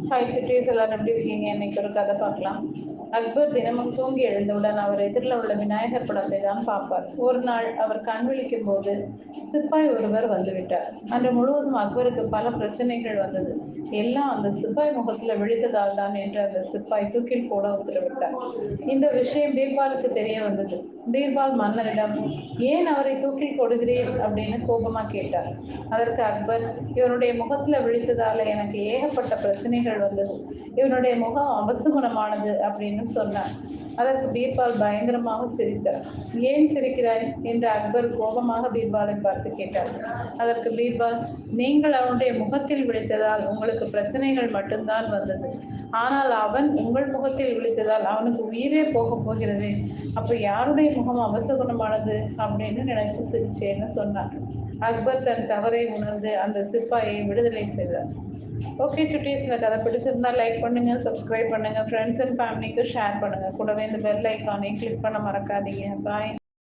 Hi சுட்டீஸ், எல்லாரும் எப்படி இருக்கீங்க? இன்னைக்கு ஒரு கதை பார்க்கலாம். அக்பர் தினமும் தூங்கி எழுந்தவுடன் அவர் எதிரில் உள்ள விநாயகர் படத்தை தான் பார்ப்பார். ஒரு நாள் அவர் கண் விழிக்கும் போது சிப்பாய் ஒருவர் வந்துவிட்டார். அன்று முழுவதும் அக்பருக்கு பல பிரச்சனைகள் வந்தது. எல்லாம் அந்த சிப்பாய் முகத்துல விழித்ததால் தான் என்று அந்த சிப்பாய் தூக்கில் போட உத்தரவிட்டார். இந்த விஷயம் பீர்பாலுக்கு தெரிய வந்தது. பீர்பால் மன்னரிடம், ஏன் அவரை தூக்கில் போடுகிறீர் அப்படின்னு கோபமா கேட்டார். அதற்கு அக்பர், இவனுடைய முகத்துல விழித்ததால எனக்கு ஏகப்பட்ட பிரச்சனைகள் வந்தது. இவனுடைய முகம் அபசகுணமானது அப்படின்னு சொன்னார். அதற்கு பீர்பால் பயங்கரமாக சிரித்தார். ஏன் சிரிக்கிறாய் என்று அக்பர் கோபமாக பீர்பாலை பார்த்து கேட்டார். அதற்கு பீர்பால், நீங்கள் அவனுடைய முகத்தில் விழித்ததால் உங்களுக்கு பிரச்சனைகள் மட்டும்தான் வந்தது. ஆனால் அவன் உங்கள் முகத்தில் விழித்ததால் அவனுக்கு உயிரே போக போகிறது. அப்ப யாருடைய முகம் அபசகுணமானது அப்படின்னு நினைச்சு சிரிச்சேன்னு சொன்னார். அக்பர் தன் தவறை உணர்ந்து அந்த சிப்பாயை விடுதலை செய்தார். ஓகே சுட்டீஸ், இந்த கதை பிடிச்சிருந்தா லைக் பண்ணுங்க, சப்ஸ்கிரைப் பண்ணுங்க, ஃப்ரெண்ட்ஸ் அண்ட் ஃபேமிலிக்கு ஷேர் பண்ணுங்க. கூடவே இந்த பெல் ஐக்கானை கிளிக் பண்ண மறக்காதீங்க. பாய்.